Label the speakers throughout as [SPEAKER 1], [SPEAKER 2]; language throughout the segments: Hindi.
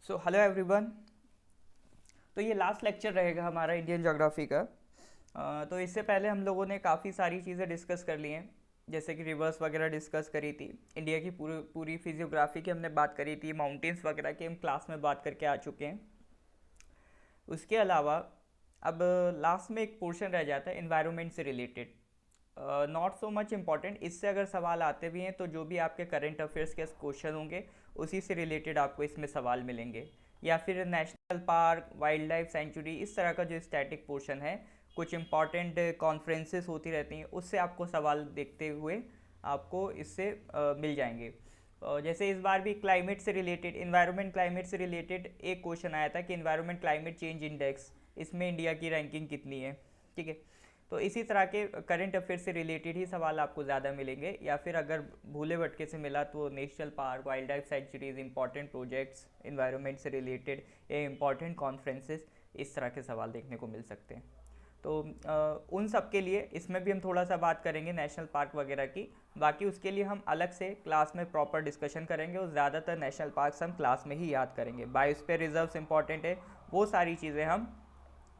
[SPEAKER 1] Hello everyone. तो ये लास्ट लेक्चर रहेगा हमारा इंडियन ज्योग्राफी का। तो इससे पहले हम लोगों ने काफ़ी सारी चीज़ें डिस्कस कर ली हैं, जैसे कि रिवर्स वगैरह डिस्कस करी थी। इंडिया की पूरी पूरी फिजियोग्राफी की हमने बात करी थी, माउंटेन्स वगैरह की हम क्लास में बात करके आ चुके हैं। उसके अलावा अब लास्ट में एक पोर्शन रह जाता है इन्वायरमेंट से related. Not so much important, इससे अगर सवाल आते भी हैं तो जो भी आपके करंट अफेयर्स के क्वेश्चन होंगे उसी से रिलेटेड आपको इसमें सवाल मिलेंगे, या फिर national park, wild life sanctuary, इस तरह का जो स्टैटिक पोर्शन है, कुछ इंपॉर्टेंट कॉन्फ्रेंसेस होती रहती हैं, उससे आपको सवाल देखते हुए आपको इससे मिल जाएंगे। जैसे इस बार भी क्लाइमेट से रिलेटेड, इन्वायरमेंट क्लाइमेट से रिलेटेड एक क्वेश्चन आया था कि इन्वायरमेंट क्लाइमेट चेंज इंडेक्स, इसमें इंडिया की रैंकिंग कितनी है। ठीक है। तो इसी तरह के करंट अफेयर से रिलेटेड ही सवाल आपको ज़्यादा मिलेंगे, या फिर अगर भूले भटके से मिला तो national park, wild life sanctuaries, important projects environment से रिलेटेड या इंपॉर्टेंट कॉन्फ्रेंसेस, इस तरह के सवाल देखने को मिल सकते हैं। तो उन सब के लिए इसमें भी हम थोड़ा सा बात करेंगे नेशनल पार्क वगैरह की। बाकी उसके लिए हम अलग से क्लास में प्रॉपर डिस्कशन करेंगे, और ज़्यादातर नेशनल पार्क्स हम क्लास में ही याद करेंगे। बायोस्फीयर रिजर्व्स इंपॉर्टेंट है, वो सारी चीज़ें हम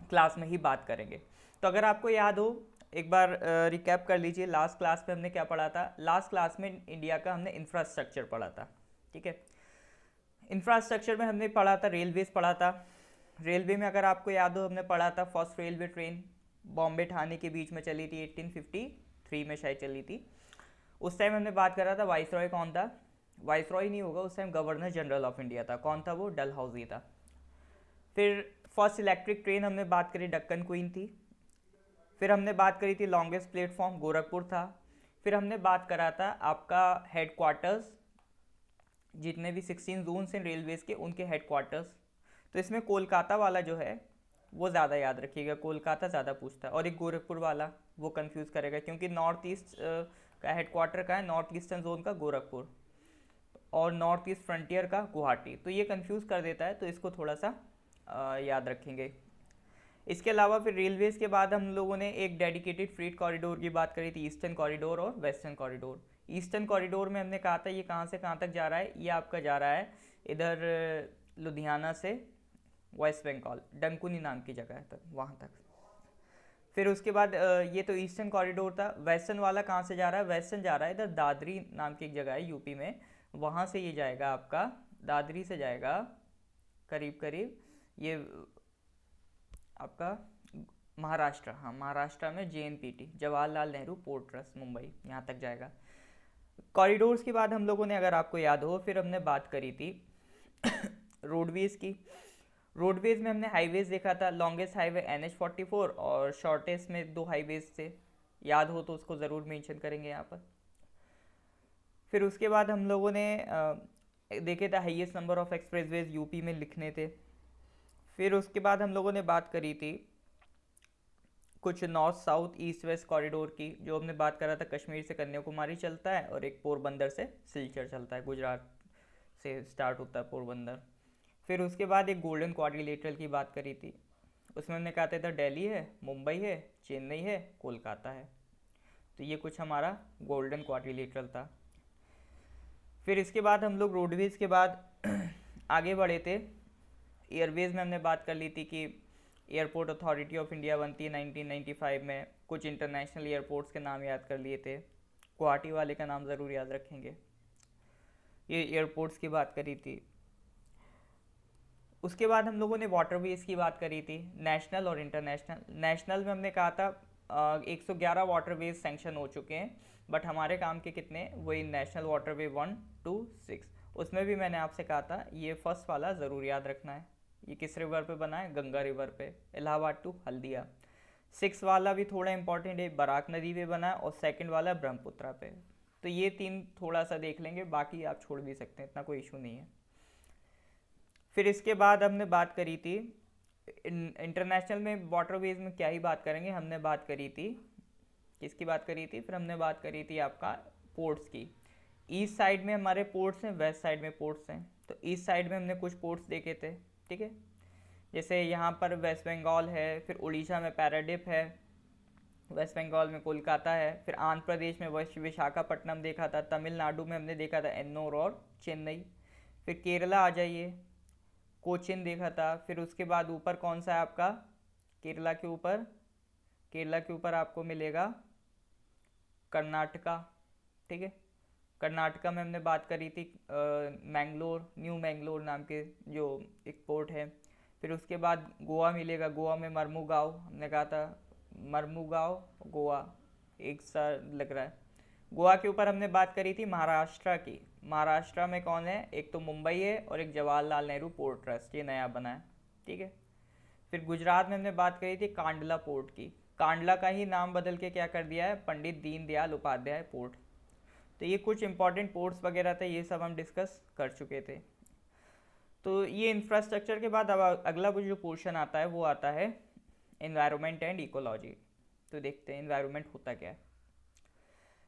[SPEAKER 1] क्लास में ही बात करेंगे। तो अगर आपको याद हो, एक बार रिकैप कर लीजिए, लास्ट क्लास में हमने क्या पढ़ा था। लास्ट क्लास में इंडिया का हमने इंफ्रास्ट्रक्चर पढ़ा था। ठीक है। इंफ्रास्ट्रक्चर में हमने पढ़ा था, रेलवेज पढ़ा था। रेलवे में अगर आपको याद हो, हमने पढ़ा था first railway train Bombay Thane के बीच में चली थी, 1853 में शायद चली थी। उस टाइम हमने बात करा था वाइसरॉय कौन था। वाइसरॉय नहीं होगा, उस time governor general of India था। कौन था वो? डलहौजी था। फिर फर्स्ट इलेक्ट्रिक ट्रेन हमने बात करी, डक्कन क्वीन थी। फिर हमने बात करी थी लॉन्गेस्ट प्लेटफॉर्म, गोरखपुर था। फिर हमने बात करा था आपका हेडक्वार्टर्स, जितने भी 16 जोन हैं रेलवेज के, उनके हेडक्वार्टर्स। तो इसमें कोलकाता वाला जो है वो ज़्यादा याद रखिएगा, कोलकाता ज़्यादा पूछता है। और एक गोरखपुर वाला, वो कंफ्यूज करेगा, क्योंकि नॉर्थ ईस्ट का हेडक्वार्टर का है, नॉर्थ ईस्टर्न जोन का गोरखपुर, और नॉर्थ ईस्ट फ्रंटियर का गुवाहाटी। तो ये कंफ्यूज कर देता है, तो इसको थोड़ा सा याद रखेंगे। इसके अलावा फिर रेलवेज़ के बाद हम लोगों ने एक डेडिकेटेड फ्रीट कॉरिडोर की बात करी थी, ईस्टर्न कॉरिडोर और वेस्टर्न कॉरिडोर। ईस्टर्न कॉरिडोर में हमने कहा था ये कहाँ से कहाँ तक जा रहा है, ये आपका जा रहा है इधर लुधियाना से वेस्ट बंगाल, डंकुनी नाम की जगह है तक, वहाँ तक। फिर उसके बाद ये तो ईस्टर्न कॉरिडोर था। वेस्टर्न वाला कहाँ से जा रहा है? वेस्टर्न जा रहा है इधर दादरी नाम की एक जगह है यूपी में, वहाँ से ये जाएगा आपका, दादरी से जाएगा करीब करीब ये आपका महाराष्ट्र। हाँ, महाराष्ट्र में JNPT, Jawaharlal Nehru port trust, Mumbai, यहाँ तक जाएगा। कॉरिडोर्स के बाद हम लोगों ने, अगर आपको याद हो, फिर हमने बात करी थी रोडवेज़ की। रोडवेज़ में हमने हाईवेज़ देखा था, लॉन्गेस्ट हाईवे NH44, और शॉर्टेस्ट में दो हाईवेज़ थे। याद हो तो उसको ज़रूर मेंशन करेंगे यहाँ पर। फिर उसके बाद हम लोगों ने देखे थे highest number of expressways UP में लिखने थे। फिर उसके बाद हम लोगों ने बात करी थी कुछ north south east west corridor की, जो हमने बात करा था कश्मीर से कन्याकुमारी चलता है, और एक पोरबंदर से सिलचर चलता है, गुजरात से स्टार्ट होता है पोरबंदर। फिर उसके बाद एक गोल्डन क्वाड्रिलेटरल की बात करी थी, उसमें हमने कहा था इधर दिल्ली है, मुंबई है, चेन्नई है, कोलकाता है। तो ये कुछ हमारा गोल्डन क्वाड्रिलेटरल था। फिर इसके बाद हम लोग रोडवेज़ के बाद आगे बढ़े थे। एयरवेज़ में हमने बात कर ली थी कि एयरपोर्ट अथॉरिटी ऑफ इंडिया बनती है 1995 में। कुछ इंटरनेशनल एयरपोर्ट्स के नाम याद कर लिए थे, गुवाहाटी वाले का नाम ज़रूर याद रखेंगे। ये एयरपोर्ट्स की बात करी थी। उसके बाद हम लोगों ने वाटरवेज की बात करी थी, नेशनल और इंटरनेशनल। नेशनल में हमने कहा था 111 वाटरवेज सेंक्शन हो चुके हैं, बट हमारे काम के कितने, वही नेशनल वाटरवे 1 2 6। उसमें भी मैंने आपसे कहा था ये फर्स्ट वाला ज़रूर याद रखना है। ये किस रिवर पे बना है? गंगा रिवर पे, इलाहाबाद टू हल्दिया। 6 वाला भी थोड़ा इंपॉर्टेंट है, बराक नदी पे बना है, और सेकंड वाला ब्रह्मपुत्रा पे। तो ये तीन थोड़ा सा देख लेंगे, बाकी आप छोड़ भी सकते हैं, इतना कोई इशू नहीं है। फिर इसके बाद हमने बात करी थी इंटरनेशनल में वाटरवेज में क्या ही बात करेंगे, हमने बात करी थी, किसकी बात करी थी? फिर हमने बात करी थी आपका पोर्ट्स की। ईस्ट साइड में हमारे पोर्ट्स हैं, वेस्ट साइड में पोर्ट्स हैं। तो ईस्ट साइड में हमने कुछ पोर्ट्स देखे थे। ठीक है। जैसे यहाँ पर वेस्ट बंगाल है, फिर उड़ीसा में पैराडिप है, वेस्ट बंगाल में कोलकाता है, फिर आंध्र प्रदेश में विशाखापट्टनम देखा था, तमिलनाडु में हमने देखा था एन्नोर और चेन्नई। फिर केरला आ जाइए, कोचिन देखा था, फिर उसके बाद ऊपर कौन सा है आपका, केरला के ऊपर, केरला के ऊपर आपको मिलेगा कर्नाटका, ठीक है। कर्नाटका में हमने बात करी थी मैंगलोर, न्यू मैंगलोर नाम के जो एक पोर्ट है। फिर उसके बाद गोवा मिलेगा, गोवा में मर्मुगांव, हमने कहा था मर्मुगांव गोवा एक सा लग रहा है। गोवा के ऊपर हमने बात करी थी महाराष्ट्र की, महाराष्ट्र में कौन है, एक तो मुंबई है और एक जवाहरलाल नेहरू पोर्ट ट्रस्ट, ये नया बना है, ठीक है। फिर गुजरात में हमने बात करी थी कांडला पोर्ट की, कांडला का ही नाम बदल के क्या कर दिया है, पंडित दीनदयाल उपाध्याय पोर्ट। तो ये कुछ इंपॉर्टेंट पोर्ट्स वगैरह थे, ये सब हम डिस्कस कर चुके थे। तो ये इंफ्रास्ट्रक्चर के बाद अब अगला जो पोर्शन आता है वो आता है एनवायरनमेंट एंड इकोलॉजी। तो देखते हैं एनवायरनमेंट होता क्या है।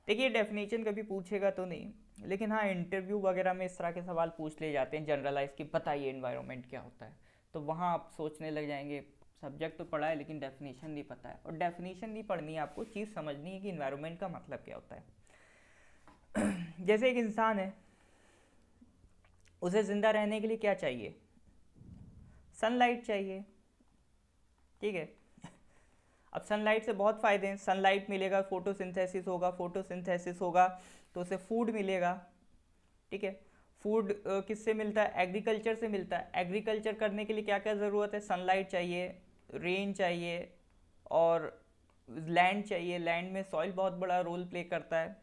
[SPEAKER 1] देखिए डेफिनेशन कभी पूछेगा तो नहीं, लेकिन हाँ इंटरव्यू वगैरह में इस तरह के सवाल पूछ ले जाते हैं जनरलाइज कि बताइए एनवायरनमेंट क्या होता है, तो वहाँ आप सोचने लग जाएंगे सब्जेक्ट तो पढ़ा है लेकिन डेफिनेशन नहीं पता है। और डेफिनेशन नहीं पढ़नी है, आपको चीज़ समझनी है कि एनवायरनमेंट का मतलब क्या होता है। जैसे एक इंसान है, उसे ज़िंदा रहने के लिए क्या चाहिए, सनलाइट चाहिए, ठीक है। अब सनलाइट से बहुत फ़ायदे हैं, सनलाइट मिलेगा फोटोसिंथेसिस होगा, फोटोसिंथेसिस होगा तो उसे फूड मिलेगा, ठीक है। फूड किससे मिलता है, एग्रीकल्चर से मिलता है। एग्रीकल्चर करने के लिए क्या क्या ज़रूरत है, सनलाइट चाहिए, रेन चाहिए और लैंड चाहिए। लैंड में सॉइल बहुत बड़ा रोल प्ले करता है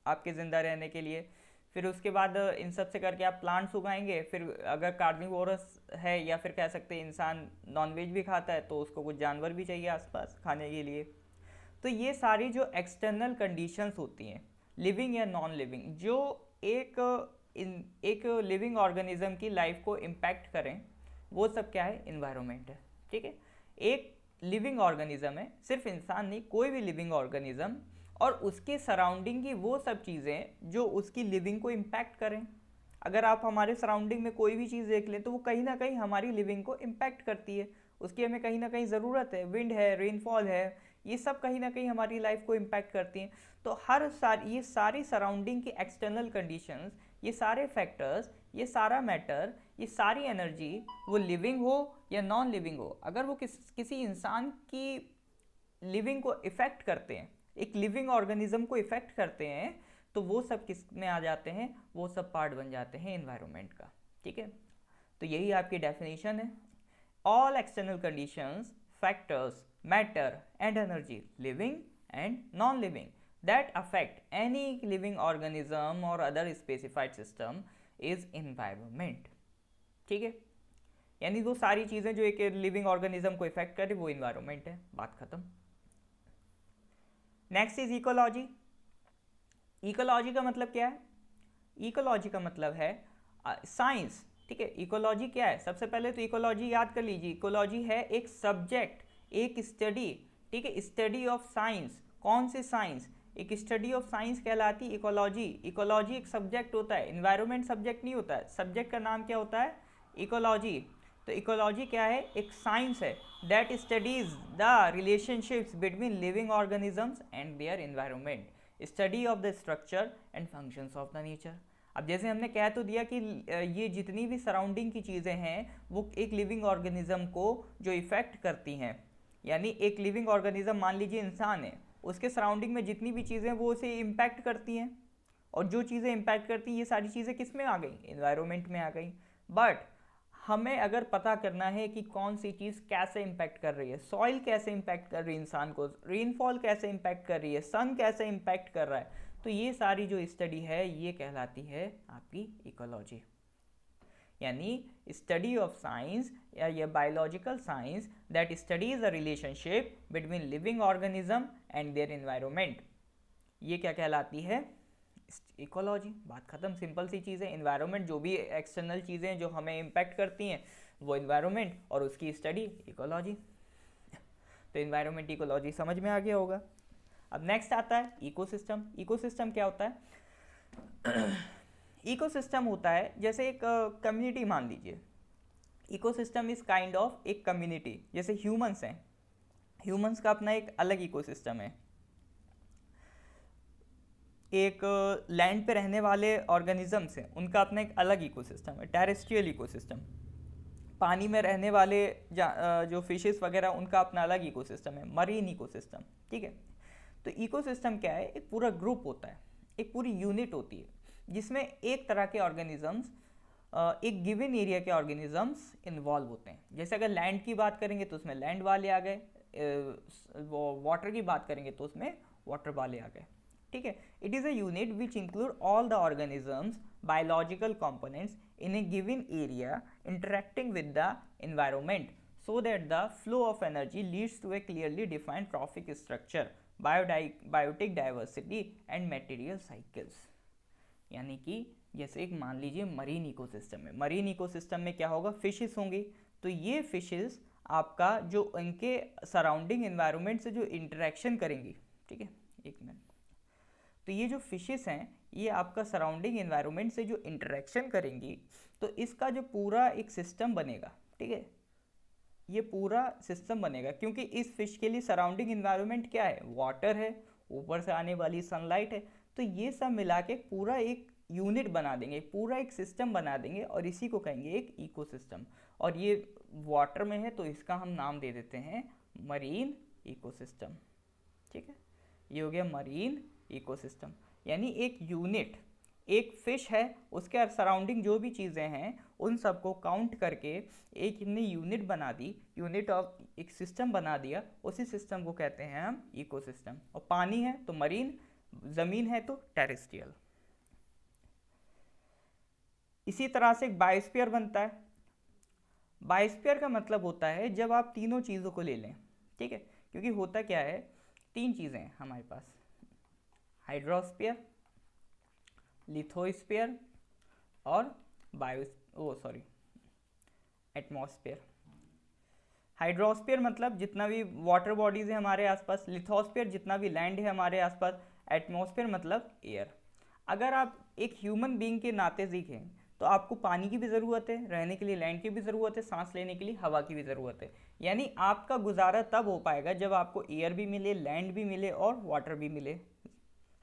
[SPEAKER 1] आपके ज़िंदा रहने के लिए। फिर उसके बाद इन सब से करके आप प्लांट्स उगाएंगे। फिर अगर कार्निवोरस है या फिर कह सकते हैं इंसान नॉनवेज भी खाता है तो उसको कुछ जानवर भी चाहिए आसपास खाने के लिए। तो ये सारी जो एक्सटर्नल कंडीशंस होती हैं लिविंग या नॉन लिविंग, जो एक लिविंग ऑर्गेनिज्म की लाइफ को इम्पैक्ट करें, वो सब क्या है, इन्वायरमेंट है, ठीक है। एक लिविंग ऑर्गेनिज्म है, सिर्फ इंसान नहीं, कोई भी लिविंग ऑर्गेनिज्म और उसके सराउंडिंग की वो सब चीज़ें जो उसकी लिविंग को इम्पैक्ट करें। अगर आप हमारे सराउंडिंग में कोई भी चीज़ देख लें तो वो कहीं ना कहीं हमारी लिविंग को इम्पैक्ट करती है, उसकी हमें कहीं ना कहीं ज़रूरत है। विंड है, रेनफॉल है, ये सब कहीं ना कहीं हमारी लाइफ को इम्पैक्ट करती हैं। तो ये सारी सराउंडिंग की एक्सटर्नल कंडीशंस, ये सारे फैक्टर्स, ये सारा मैटर, ये सारी एनर्जी, वो लिविंग हो या नॉन लिविंग हो, अगर वो किसी इंसान की लिविंग को इफ़ेक्ट करते हैं, एक लिविंग ऑर्गेनिज्म को इफ़ेक्ट करते हैं, तो वो सब किस में आ जाते हैं, वो सब पार्ट बन जाते हैं एनवायरनमेंट का, ठीक है। तो यही आपकी डेफिनेशन है। All external conditions, factors, matter and energy, living and non living, that affect any living organism or other specified system is environment, ठीक है। यानी वो सारी चीज़ें जो एक लिविंग ऑर्गेनिज्म को इफेक्ट करे वो इन्वायरमेंट है, बात खत्म। Next is ecology. इकोलॉजी का मतलब क्या है, इकोलॉजी का मतलब है साइंस, ठीक है। इकोलॉजी क्या है, सबसे पहले तो इकोलॉजी याद कर लीजिए, इकोलॉजी है एक सब्जेक्ट, एक स्टडी, ठीक है, स्टडी ऑफ साइंस। कौन सी साइंस, एक स्टडी ऑफ साइंस कहलाती है इकोलॉजी। इकोलॉजी एक सब्जेक्ट होता है, इन्वायरमेंट सब्जेक्ट नहीं होता है। सब्जेक्ट का नाम क्या होता है, इकोलॉजी। तो इकोलॉजी क्या है, एक साइंस है that studies the relationships between living organisms and their environment, study of the structure and functions of the nature. अब जैसे हमने कह तो दिया कि ये जितनी भी सराउंडिंग की चीज़ें हैं वो एक लिविंग ऑर्गेनिज्म को जो इफ़ेक्ट करती हैं, यानी एक लिविंग ऑर्गेनिज्म मान लीजिए इंसान है, उसके सराउंडिंग में जितनी भी चीज़ें वो उसे इम्पैक्ट करती हैं, और जो चीज़ें इम्पैक्ट करती हैं ये सारी चीज़ें किस में आ गई, इन्वायरमेंट में आ गई। बट हमें अगर पता करना है कि कौन सी चीज़ कैसे इम्पैक्ट कर रही है, सॉइल कैसे इम्पैक्ट कर रही है इंसान को, रेनफॉल कैसे इम्पैक्ट कर रही है, सन कैसे इम्पैक्ट कर रहा है, तो ये सारी जो स्टडी है ये कहलाती है आपकी इकोलॉजी। यानी स्टडी ऑफ साइंस या ये biological science that studies a relationship between living organism and their environment, ये क्या कहलाती है, इकोलॉजी। बात खत्म, सिंपल सी चीज़ है। एनवायरनमेंट, जो भी एक्सटर्नल चीज़ें जो हमें इम्पैक्ट करती हैं वो एनवायरनमेंट, और उसकी स्टडी इकोलॉजी। तो एनवायरनमेंट इकोलॉजी समझ में आ गया होगा। अब नेक्स्ट आता है इकोसिस्टम। इकोसिस्टम क्या होता है इकोसिस्टम होता है जैसे एक कम्युनिटी मान लीजिए। इकोसिस्टम इज काइंड ऑफ एक कम्युनिटी, जैसे ह्यूमंस हैं, ह्यूमंस का अपना एक अलग इकोसिस्टम है। एक लैंड पे रहने वाले ऑर्गेनिजम्स हैं, उनका अपना एक अलग इकोसिस्टम है, टेरेस्ट्रियल इकोसिस्टम। पानी में रहने वाले जो फिशेस वगैरह, उनका अपना अलग इकोसिस्टम है, मरीन इकोसिस्टम। ठीक है, तो इकोसिस्टम क्या है? एक पूरा ग्रुप होता है, एक पूरी यूनिट होती है जिसमें एक तरह के ऑर्गेनिजम्स, एक गिवन एरिया के ऑर्गेनिजम्स इन्वॉल्व होते हैं। जैसे अगर लैंड की बात करेंगे तो उसमें लैंड वाले आ गए, वाटर की बात करेंगे तो उसमें वाटर वाले आ गए। ठीक है, it is a unit which include all the organisms, biological components in a given area interacting with the environment so that the flow of energy leads to a clearly defined trophic structure, biotic diversity and material cycles। यानी कि जैसे एक मान लीजिए मरीन इकोसिस्टम है, मरीन इकोसिस्टम में क्या होगा? फिशेस होंगी। तो ये फिशेस आपका जो इनके सराउंडिंग एनवायरनमेंट से जो इंटरेक्शन करेंगी, ठीक है, एक मिनट, तो ये जो फिशेस हैं ये आपका सराउंडिंग एनवायरनमेंट से जो इंटरेक्शन करेंगी, तो इसका जो पूरा एक सिस्टम बनेगा, ठीक है, ये पूरा सिस्टम बनेगा। क्योंकि इस फिश के लिए सराउंडिंग एनवायरनमेंट क्या है? वाटर है, ऊपर से आने वाली सनलाइट है। तो ये सब मिला के पूरा एक यूनिट बना देंगे, पूरा एक सिस्टम बना देंगे, और इसी को कहेंगे एक इकोसिस्टम। और ये वाटर में है तो इसका हम नाम दे देते हैं मरीन इकोसिस्टम। ठीक है, ये हो गया मरीन इकोसिस्टम। यानी एक यूनिट, एक फिश है, उसके सराउंडिंग जो भी चीज़ें हैं उन सबको काउंट करके एक इतनी यूनिट बना दी, यूनिट ऑफ एक सिस्टम बना दिया, उसी सिस्टम को कहते हैं हम इकोसिस्टम। और पानी है तो मरीन, ज़मीन है तो टेरेस्ट्रियल। इसी तरह से एक बायोस्फीयर बनता है। बायोस्फीयर का मतलब होता है जब आप तीनों चीज़ों को ले लें, ठीक है, क्योंकि होता क्या है, तीन चीज़ें हैं हमारे पास, हाइड्रोस्फीयर, लिथोस्फीयर और एटमॉस्फेयर। हाइड्रोस्फीयर मतलब जितना भी वाटर बॉडीज है हमारे आसपास, लिथोस्फीयर जितना भी लैंड है हमारे आसपास, एटमॉस्फेयर मतलब एयर। अगर आप एक ह्यूमन बीइंग के नाते सीखें तो आपको पानी की भी ज़रूरत है, रहने के लिए लैंड की भी ज़रूरत है, सांस लेने के लिए हवा की भी ज़रूरत है। यानी आपका गुजारा तब हो पाएगा जब आपको एयर भी मिले, लैंड भी मिले और वाटर भी मिले।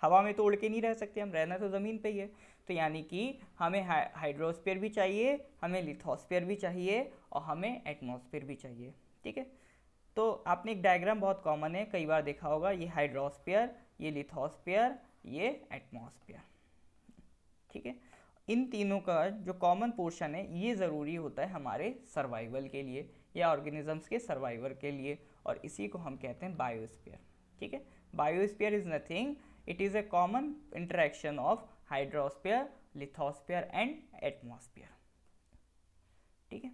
[SPEAKER 1] हवा में तो उड़ के नहीं रह सकते हम, रहना तो ज़मीन पे ही है। तो यानी कि हमें हाइड्रोस्फीयर भी चाहिए, हमें लिथोस्फीयर भी चाहिए और हमें एटमॉस्फेयर भी चाहिए। ठीक है, तो आपने एक डायग्राम बहुत कॉमन है, कई बार देखा होगा, ये हाइड्रोस्फीयर, ये लिथोस्फीयर, ये एटमॉस्फेयर। ठीक है, इन तीनों का जो कॉमन पोर्शन है ये ज़रूरी होता है हमारे सर्वाइवल के लिए या ऑर्गेनिजम्स के सर्वाइवल के लिए, और इसी को हम कहते हैं बायोस्फीयर। ठीक है, biosphere is nothing, it is a common interaction of hydrosphere, lithosphere and atmosphere। ठीक है,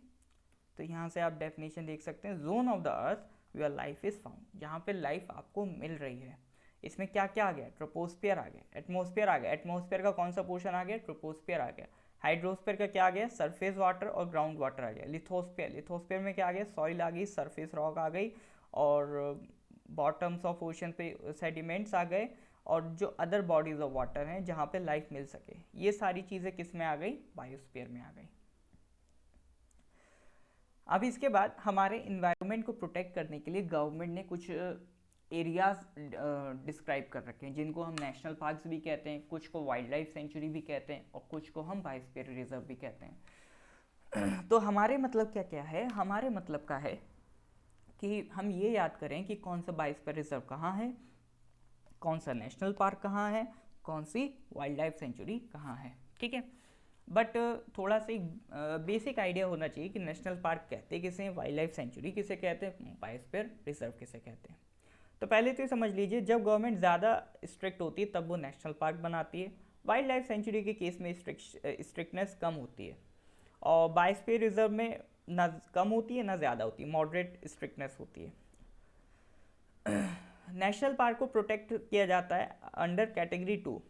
[SPEAKER 1] तो यहाँ से आप डेफिनेशन देख सकते हैं, zone of the earth where life is found, जहाँ पे लाइफ आपको मिल रही है। इसमें क्या क्या आ गया? ट्रोपोस्फियर आ गया, एटमॉस्फेयर आ गया, एटमॉस्फेयर का कौन सा पोर्शन आ गया? ट्रोपोस्फियर आ गया। हाइड्रोस्फीयर का क्या आ गया? सरफेस वाटर और ग्राउंड वाटर आ गया। लिथोस्फीयर, लिथोस्फीयर में क्या आ गया? सॉइल आ गई, सरफेस रॉक आ गई, और बॉटम्स ऑफ ओशन पे सेडिमेंट्स आ गए, और जो अदर बॉडीज ऑफ वाटर हैं जहाँ पे लाइफ मिल सके, ये सारी चीज़ें किस में आ गई? बायोस्फीयर में आ गई। अब इसके बाद हमारे इन्वायरमेंट को प्रोटेक्ट करने के लिए गवर्नमेंट ने कुछ एरियाज डिस्क्राइब कर रखे हैं, जिनको हम नेशनल पार्क्स भी कहते हैं, कुछ को वाइल्ड लाइफ सेंचुरी भी कहते हैं, और कुछ को हम बायोस्फीयर रिजर्व भी कहते हैं। तो हमारे मतलब क्या क्या है? हमारे मतलब का है कि हम ये याद करें कि कौन सा बायोस्फीयर रिजर्व कहाँ है, कौन सा नेशनल पार्क कहाँ है, कौन सी वाइल्ड लाइफ सेंचुरी कहाँ है। ठीक है, बट थोड़ा सा बेसिक आइडिया होना चाहिए कि नेशनल पार्क कहते किसे हैं, वाइल्ड लाइफ सेंचुरी किसे कहते हैं, बायोस्फीयर रिजर्व किसे कहते हैं। तो पहले तो ये समझ लीजिए, जब गवर्नमेंट ज़्यादा स्ट्रिक्ट होती है तब वो नेशनल पार्क बनाती है। वाइल्ड लाइफ सेंचुरी के केस में स्ट्रिक्टनेस कम होती है, और बायोस्फीयर रिजर्व में ना कम होती है ना ज़्यादा होती है, मॉडरेट स्ट्रिक्टनेस होती है। नेशनल पार्क को प्रोटेक्ट किया जाता है अंडर कैटेगरी 2,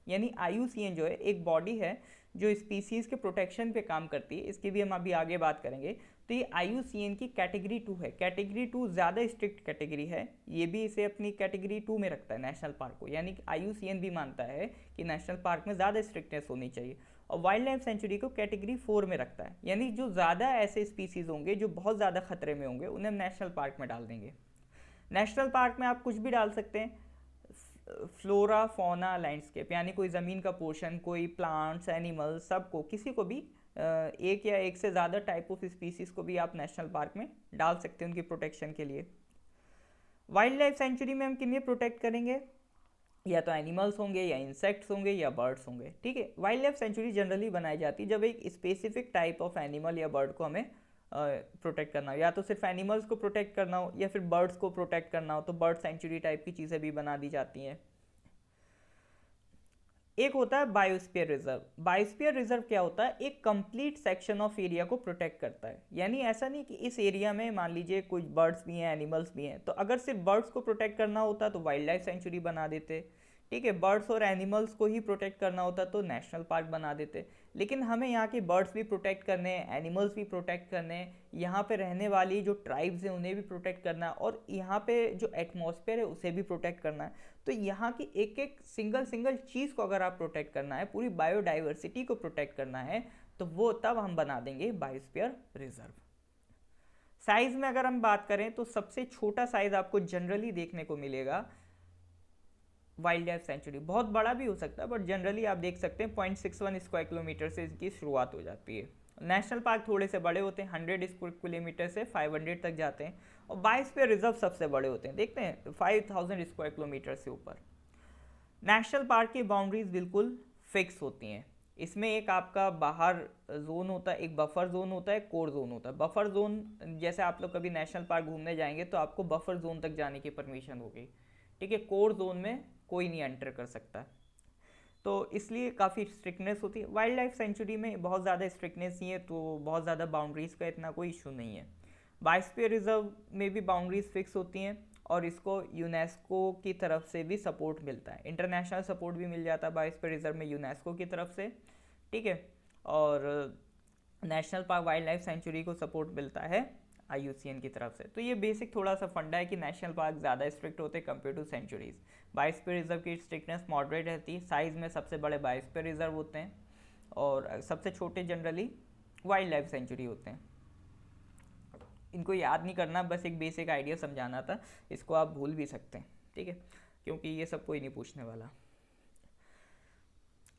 [SPEAKER 1] यानी IUCN जो है एक बॉडी है जो स्पीसीज़ के प्रोटेक्शन पे काम करती है, इसकी भी हम अभी आगे बात करेंगे। तो ये IUCN की कैटेगरी 2 है। कैटेगरी 2 ज़्यादा स्ट्रिक्ट कैटेगरी है, ये भी इसे अपनी कैटेगरी 2 में रखता है नेशनल पार्क को, यानी कि IUCN भी मानता है कि नेशनल पार्क में ज़्यादा स्ट्रिक्टनेस होनी चाहिए। और वाइल्ड लाइफ सेंचुरी को कैटेगरी 4 में रखता है, यानी जो ज़्यादा ऐसे स्पीसीज़ होंगे जो बहुत ज़्यादा खतरे में होंगे उन्हें हम नेशनल पार्क में डाल देंगे। नेशनल पार्क में आप कुछ भी डाल सकते हैं, फ्लोरा फौना लैंडस्केप, यानी कोई ज़मीन का पोर्शन, कोई प्लांट्स एनिमल्स, सबको, किसी को भी एक या एक से ज़्यादा टाइप ऑफ स्पीसीज़ को भी आप नेशनल पार्क में डाल सकते हैं उनकी प्रोटेक्शन के लिए। वाइल्ड लाइफ सेंचुरी में हम किन्हें प्रोटेक्ट करेंगे? या तो एनिमल्स होंगे, या इंसेक्ट्स होंगे, या बर्ड्स होंगे। ठीक है, वाइल्ड लाइफ सेंचुरी जनरली बनाई जाती है जब एक स्पेसिफिक टाइप ऑफ एनिमल या बर्ड को हमें प्रोटेक्ट करना हो, या तो सिर्फ एनिमल्स को प्रोटेक्ट करना हो या फिर बर्ड्स को प्रोटेक्ट करना हो, तो बर्ड सेंचुरी टाइप की चीज़ें भी बना दी जाती हैं। एक होता है बायोस्फीयर रिजर्व। बायोस्फीयर रिजर्व क्या होता है? एक कंप्लीट सेक्शन ऑफ एरिया को प्रोटेक्ट करता है। यानी ऐसा नहीं कि इस एरिया में मान लीजिए कुछ बर्ड्स भी हैं, एनिमल्स भी हैं, तो अगर सिर्फ बर्ड्स को प्रोटेक्ट करना होता तो वाइल्ड लाइफ सेंचुरी बना देते। ठीक है, बर्ड्स और एनिमल्स को ही प्रोटेक्ट करना होता तो नेशनल पार्क बना देते। लेकिन हमें यहाँ के बर्ड्स भी प्रोटेक्ट करने हैं, एनिमल्स भी प्रोटेक्ट करने हैं, यहाँ पे रहने वाली जो ट्राइब्स हैं उन्हें भी प्रोटेक्ट करना है, और यहाँ पे जो एटमॉस्फेयर है उसे भी प्रोटेक्ट करना है। तो यहाँ की एक एक सिंगल सिंगल चीज़ को अगर आप प्रोटेक्ट करना है, पूरी बायोडाइवर्सिटी को प्रोटेक्ट करना है, तो वो तब हम बना देंगे बायोस्फीयर रिजर्व। साइज में अगर हम बात करें तो सबसे छोटा साइज आपको जनरली देखने को मिलेगा वाइल्ड लाइफ सेंचुरी। बहुत बड़ा भी हो सकता है, बट जनरली आप देख सकते हैं 0.61 स्क्वायर किलोमीटर से इसकी शुरुआत हो जाती है। नेशनल पार्क थोड़े से बड़े होते हैं, 100 स्क्वायर किलोमीटर से 500 तक जाते हैं, और बायोस्फीयर रिजर्व सबसे बड़े होते हैं, देखते हैं 5000 स्क्वायर किलोमीटर से ऊपर। नेशनल पार्क की बाउंड्रीज बिल्कुल फिक्स होती हैं। इसमें एक आपका बाहर जोन होता है, एक बफर जोन होता है, कोर जोन होता है। बफर जोन, जैसे आप लोग कभी नेशनल पार्क घूमने जाएंगे तो आपको बफर जोन तक जाने की परमिशन होगी। ठीक है, कोर जोन में कोई नहीं एंटर कर सकता, तो इसलिए काफ़ी स्ट्रिक्टनेस होती है। वाइल्ड लाइफ सेंचुरी में बहुत ज़्यादा स्ट्रिक्टनेस नहीं है, तो बहुत ज़्यादा बाउंड्रीज़ का इतना कोई इशू नहीं है। बायोस्फीयर रिजर्व में भी बाउंड्रीज फिक्स होती हैं, और इसको यूनेस्को की तरफ से भी सपोर्ट मिलता है, इंटरनेशनल सपोर्ट भी मिल जाता है बायोस्फीयर रिजर्व में यूनेस्को की तरफ से। ठीक है, और national park wild life sanctuary को सपोर्ट मिलता है IUCN की तरफ से। तो ये बेसिक थोड़ा सा फंडा है कि नेशनल पार्क ज़्यादा स्ट्रिक्ट होते हैं compare to sanctuaries. Biosphere reserve की स्ट्रिक्टनेस मॉडरेट रहती है, साइज़ में सबसे बड़े बायोस्फीयर रिजर्व होते हैं, और सबसे छोटे जनरली वाइल्ड लाइफ सेंचुरी होते हैं। इनको याद नहीं करना, बस एक बेसिक आइडिया समझाना था, इसको आप भूल भी सकते हैं। ठीक है, क्योंकि ये सब कोई नहीं पूछने वाला।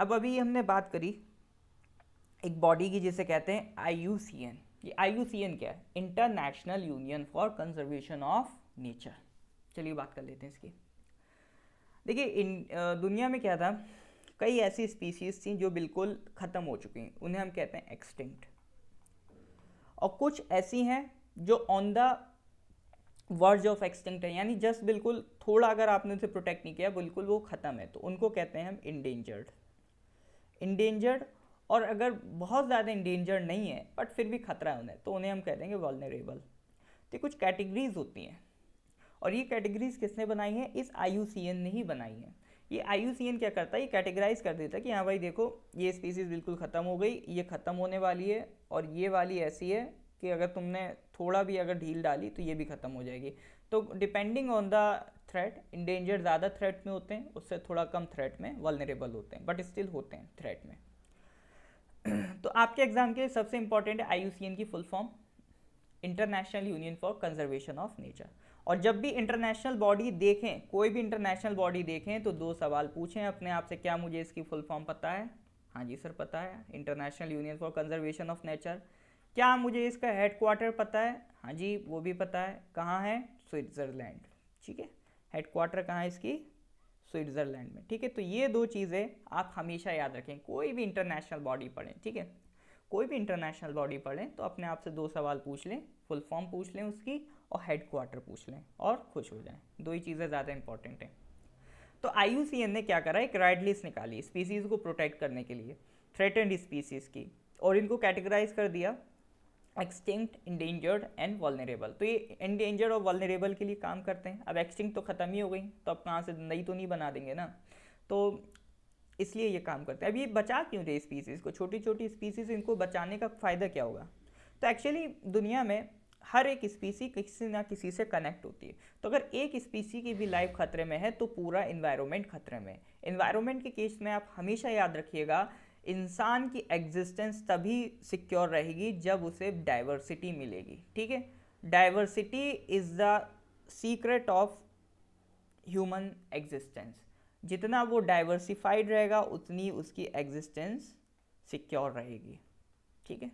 [SPEAKER 1] अब अभी हमने बात करी एक बॉडी की जिसे कहते हैं IUCN। ये IUCN क्या है? International union for conservation of nature. चलिए बात कर लेते हैं इसकी। देखिए, दुनिया में क्या था, कई ऐसी स्पीसीज थी जो बिल्कुल ख़त्म हो चुकी हैं, उन्हें हम कहते हैं एक्सटिंक्ट, और कुछ ऐसी हैं जो on the verge of extinct है, यानी जस्ट बिल्कुल थोड़ा अगर आपने उसे प्रोटेक्ट नहीं किया बिल्कुल वो ख़त्म है, तो उनको कहते हैं हम इंडेंजर्ड। और अगर बहुत ज़्यादा इंडेंजर्ड नहीं है बट फिर भी खतरा है उन्हें, तो उन्हें हम कह देंगे वल्नरेबल। तो कुछ कैटेगरीज होती हैं, और ये कैटेगरीज किसने बनाई है? इस IUCN ने ही बनाई है। ये IUCN क्या करता है, ये कैटेगराइज कर देता है कि हाँ भाई देखो, ये स्पीसीज बिल्कुल ख़त्म हो गई, ये ख़त्म होने वाली है, और ये वाली ऐसी है कि अगर तुमने थोड़ा भी अगर ढील डाली तो ये भी ख़त्म हो जाएगी। तो depending on the threat, endangered ज़्यादा थ्रेट में होते हैं, उससे थोड़ा कम थ्रेट में वल्नरेबल होते हैं, बट स्टिल होते हैं थ्रेट में। तो आपके एग्जाम के लिए सबसे इंपॉर्टेंट है IUCN की full form, international union for conservation of nature. और जब भी इंटरनेशनल बॉडी देखें, कोई भी इंटरनेशनल बॉडी देखें, तो 2 सवाल पूछें अपने आप से, क्या मुझे इसकी फुल फॉर्म पता है? हाँ जी सर पता है, international union for conservation of nature. क्या मुझे इसका हेडक्वार्टर पता है? हाँ जी वो भी पता है, कहाँ है? स्विट्ज़रलैंड। ठीक है, हेडक्वार्टर कहाँ है इसकी? स्विट्ज़रलैंड में। ठीक है, तो ये 2 चीज़ें आप हमेशा याद रखें, कोई भी इंटरनेशनल बॉडी पढ़ें। ठीक है, कोई भी इंटरनेशनल बॉडी पढ़ें तो अपने आप से 2 सवाल पूछ लें, फुल फॉर्म पूछ लें उसकी, और हेडक्वार्टर पूछ लें, और खुश हो जाएं। 2 ही चीज़ें ज़्यादा इंपॉर्टेंट हैं। तो IUCN ने क्या करा, एक रेड लिस्ट निकाली स्पीसीज़ को प्रोटेक्ट करने के लिए, थ्रेटेंड स्पीसीज़ की, और इनको कैटेगराइज कर दिया एक्सटिंक्ट, इंडेंजर्ड एंड वल्नरेबल। तो ये इंडेंजर्ड और वल्नरेबल के लिए काम करते हैं। अब एक्सटिंक्ट तो ख़त्म ही हो गई, तो अब कहाँ से नई तो नहीं बना देंगे ना, तो इसलिए ये काम करते हैं। अब ये बचा क्यों रहे स्पीसीज़ को, छोटी छोटी स्पीसीज़, इनको बचाने का फ़ायदा क्या होगा? तो एक्चुअली दुनिया में हर एक स्पीसी किसी ना किसी से कनेक्ट होती है, तो अगर एक स्पीसी की भी लाइफ खतरे में है तो पूरा इन्वायरमेंट खतरे में है। इन्वायरमेंट के केस में आप हमेशा याद रखिएगा, इंसान की एग्जिस्टेंस तभी सिक्योर रहेगी जब उसे डाइवर्सिटी मिलेगी। ठीक है, diversity is the secret of human existence. जितना वो डाइवर्सिफाइड रहेगा उतनी उसकी एग्जिस्टेंस सिक्योर रहेगी। ठीक है,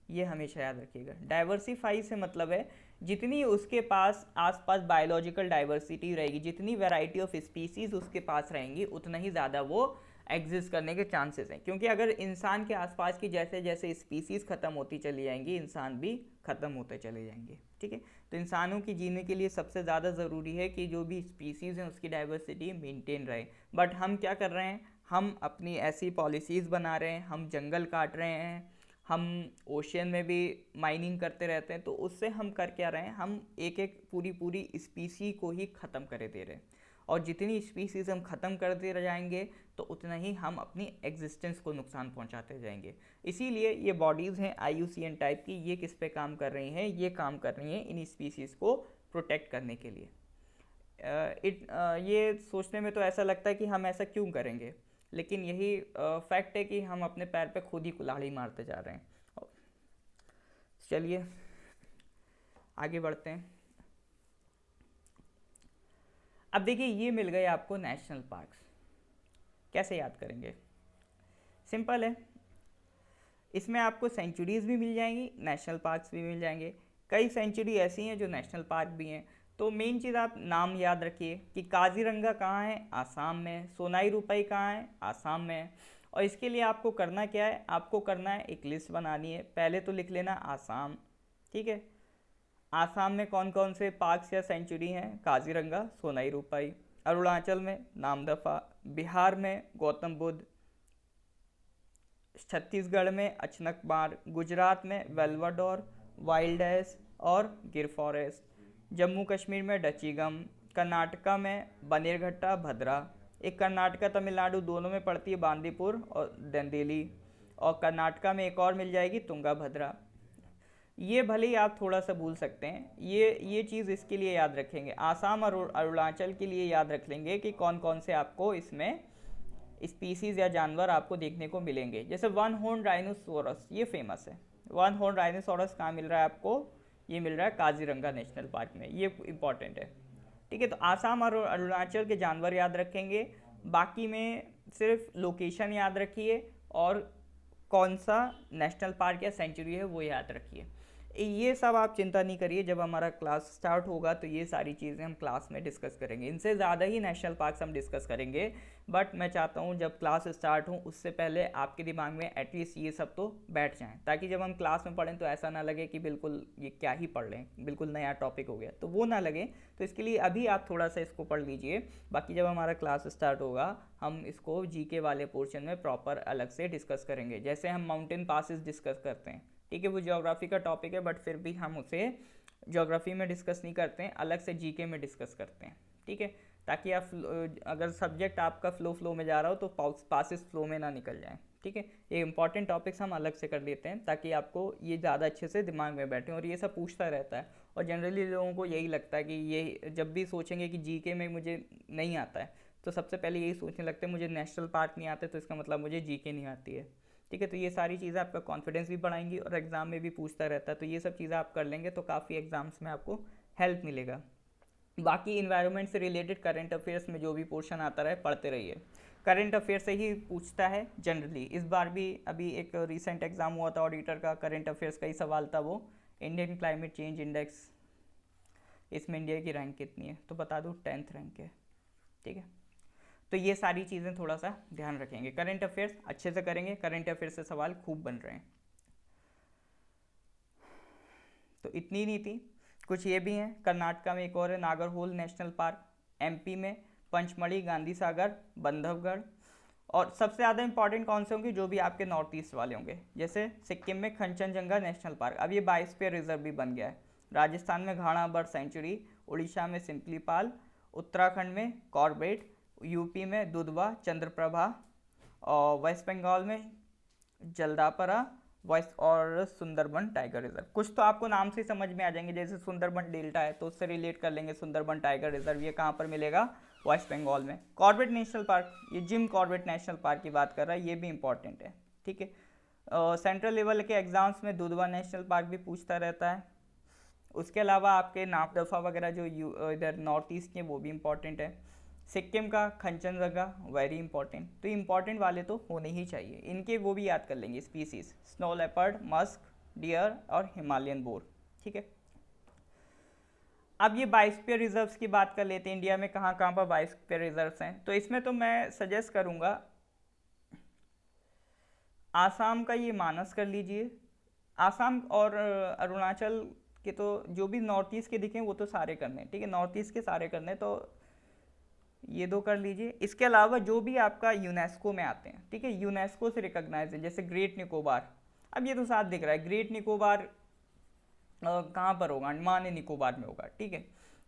[SPEAKER 1] ये हमेशा याद रखिएगा। डाइवर्सिफाई से मतलब है जितनी उसके पास आसपास बायोलॉजिकल डाइवर्सिटी रहेगी, जितनी वैरायटी ऑफ स्पीसीज उसके पास रहेंगी, उतना ही ज़्यादा वो एग्जिस्ट करने के चांसेस हैं। क्योंकि अगर इंसान के आसपास की जैसे जैसे स्पीसीज ख़त्म होती चली जाएंगी, इंसान भी ख़त्म होते चले जाएंगे। ठीक है, तो इंसानों की जीने के लिए सबसे ज़्यादा ज़रूरी है कि जो भी स्पीसीज़ हैं उसकी डाइवर्सिटी मेंटेन रहे। बट हम क्या कर रहे हैं, हम अपनी ऐसी पॉलिसीज़ बना रहे हैं, हम जंगल काट रहे हैं, हम ओशियन में भी माइनिंग करते रहते हैं। तो उससे हम कर क्या रहे हैं, हम एक एक पूरी पूरी स्पीसी को ही ख़त्म करे दे रहे हैं। और जितनी स्पीसीज़ हम ख़त्म करते रह जाएंगे तो उतना ही हम अपनी एग्जिस्टेंस को नुकसान पहुंचाते जाएंगे। इसीलिए ये बॉडीज़ हैं IUCN टाइप की, ये किस पे काम कर रही हैं, ये काम कर रही हैं इन स्पीसीज़ को प्रोटेक्ट करने के लिए। ये सोचने में तो ऐसा लगता है कि हम ऐसा क्यों करेंगे, लेकिन यही फैक्ट है कि हम अपने पैर पे खुद ही कुल्हाड़ी मारते जा रहे हैं। चलिए आगे बढ़ते हैं। अब देखिए, ये मिल गए आपको नेशनल पार्क्स। कैसे याद करेंगे, सिंपल है। इसमें आपको सेंचुरीज़ भी मिल जाएंगी, नेशनल पार्क्स भी मिल जाएंगे। कई सेंचुरी ऐसी हैं जो नेशनल पार्क भी हैं। तो मेन चीज़ आप नाम याद रखिए कि काजीरंगा कहाँ है, आसाम में। सोनाई रुपई कहाँ है, आसाम में है। और इसके लिए आपको करना क्या है, आपको करना है एक लिस्ट बनानी है। पहले तो लिख लेना आसाम। ठीक है, आसाम में कौन कौन से पार्क्स या सेंचुरी हैं, काजीरंगा, सोनाई रुपई। अरुणाचल में नामदफा, बिहार में गौतम बुद्ध, छत्तीसगढ़ में अचनकमार, गुजरात में वेल्वाडोर, वाइल्डस और गिर फॉरेस्ट, जम्मू कश्मीर में डचीगम, कर्नाटका में बनेरघट्टा भद्रा। एक कर्नाटका तमिलनाडु दोनों में पड़ती है, बांदीपुर और दंदेली। और कर्नाटका में एक और मिल जाएगी, तुंगा भद्रा। ये भले ही आप थोड़ा सा भूल सकते हैं, ये चीज़ इसके लिए याद रखेंगे। आसाम और अरुणाचल के लिए याद रख लेंगे कि कौन कौन से आपको इसमें स्पीसीज या जानवर आपको देखने को मिलेंगे। जैसे वन हॉर्न राइनोसोरस, ये फेमस है। वन हॉर्न राइनोसोरस कहाँ मिल रहा है आपको, ये मिल रहा है काजीरंगा नेशनल पार्क में, ये इंपॉर्टेंट है। ठीक है, तो आसाम और अरुणाचल के जानवर याद रखेंगे, बाकी में सिर्फ लोकेशन याद रखिए और कौन सा नेशनल पार्क या सेंचुरी है वो याद रखिए। ये सब आप चिंता नहीं करिए, जब हमारा क्लास स्टार्ट होगा तो ये सारी चीज़ें हम क्लास में डिस्कस करेंगे। इनसे ज़्यादा ही नेशनल पार्क्स हम डिस्कस करेंगे। बट मैं चाहता हूँ जब क्लास स्टार्ट हो उससे पहले आपके दिमाग में एटलीस्ट ये सब तो बैठ जाएँ, ताकि जब हम क्लास में पढ़ें तो ऐसा ना लगे कि बिल्कुल ये क्या ही पढ़ लें, बिल्कुल नया टॉपिक हो गया, तो वो ना लगे। तो इसके लिए अभी आप थोड़ा सा इसको पढ़ लीजिए। बाकी जब हमारा क्लास स्टार्ट होगा हम इसको GK वाले पोर्शन में प्रॉपर अलग से डिस्कस करेंगे। जैसे हम माउंटेन पासिस डिस्कस करते हैं, ठीक है, वो ज्योग्राफी का टॉपिक है, बट फिर भी हम उसे ज्योग्राफी में डिस्कस नहीं करते हैं, अलग से GK में डिस्कस करते हैं। ठीक है, ताकि आप अगर सब्जेक्ट आपका फ्लो में जा रहा हो तो पासिस फ्लो में ना निकल जाए। ठीक है, ये इंपॉर्टेंट टॉपिक्स हम अलग से कर लेते हैं ताकि आपको ये ज़्यादा अच्छे से दिमाग में बैठे। और ये सब पूछता रहता है, और जनरली लोगों को यही लगता है कि ये जब भी सोचेंगे कि GK में मुझे नहीं आता है तो सबसे पहले यही सोचने लगते हैं मुझे नेशनल पार्क नहीं आते तो इसका मतलब मुझे GK नहीं आती है। ठीक है, तो ये सारी चीज़ें आपका कॉन्फिडेंस भी बढ़ाएंगी और एग्ज़ाम में भी पूछता रहता है, तो ये सब चीज़ें आप कर लेंगे तो काफ़ी एग्ज़ाम्स में आपको हेल्प मिलेगा। बाकी इन्वायरमेंट से रिलेटेड करंट अफेयर्स में जो भी पोर्शन आता रहे पढ़ते रहिए। करंट अफेयर से ही पूछता है जनरली। इस बार भी अभी एक रिसेंट एग्ज़ाम हुआ था ऑडिटर का, करंट अफेयर्स का ही सवाल था वो, इंडियन क्लाइमेट चेंज इंडेक्स, इसमें इंडिया की रैंक कितनी है, तो बता दूँ 10th रैंक है। ठीक है, तो ये सारी चीज़ें थोड़ा सा ध्यान रखेंगे। करंट अफेयर्स अच्छे से करेंगे, करंट अफेयर्स से सवाल खूब बन रहे हैं। तो इतनी नहीं थी, कुछ ये भी हैं। कर्नाटका में एक और है नागरहोल नेशनल पार्क, MP में पंचमढ़ी, गांधी सागर, बंधवगढ़। और सबसे ज़्यादा इंपॉर्टेंट कौन से होंगे, जो भी आपके नॉर्थ ईस्ट वाले होंगे। जैसे सिक्किम में कंचनजंगा नेशनल पार्क, अब ये बायोस्फीयर रिजर्व भी बन गया है। राजस्थान में घाना बर्ड सेंचुरी, उड़ीसा में सिंपलीपाल, उत्तराखंड में कॉर्बेट, UP में दुधवा चंद्रप्रभा, और वेस्ट बंगाल में जल्दापरा वॉइस, और सुंदरबन टाइगर रिजर्व। कुछ तो आपको नाम से समझ में आ जाएंगे, जैसे सुंदरबन डेल्टा है तो उससे रिलेट कर लेंगे। सुंदरबन टाइगर रिजर्व ये कहाँ पर मिलेगा, वेस्ट बंगाल में। कॉर्बेट नेशनल पार्क, ये जिम कॉर्बेट नेशनल पार्क की बात कर रहा है, ये भी इंपॉर्टेंट है। ठीक है, सेंट्रल लेवल के एग्जाम्स में दुधवा नेशनल पार्क भी पूछता रहता है। उसके अलावा आपके नामदफा वगैरह जो इधर नॉर्थ ईस्ट के, वो भी इंपॉर्टेंट है। सिक्किम का कंचनजंगा, वेरी इंपॉर्टेंट। तो इंपॉर्टेंट वाले तो होने ही चाहिए, इनके वो भी याद कर लेंगे species, snow leopard, musk, deer और हिमालयन बोर। ठीक है, अब ये बायोस्फीयर रिजर्व्स की बात कर लेते हैं। इंडिया में कहाँ कहाँ पर बायोस्फीयर रिजर्व्स हैं, तो इसमें तो मैं सजेस्ट करूँगा आसाम का ये मानस कर लीजिए। आसाम और अरुणाचल के तो जो भी नॉर्थ ईस्ट के दिखे वो तो सारे करने हैं, ठीक है, नॉर्थ ईस्ट के सारे करने हैं, तो ये दो कर लीजिए। इसके अलावा जो भी आपका यूनेस्को में आते हैं, ठीक है, यूनेस्को से रिकॉग्नाइज है, जैसे ग्रेट निकोबार। अब ये तो साथ दिख रहा है, ग्रेट निकोबार कहाँ पर होगा, अंडमान एंड निकोबार में होगा, ठीक है।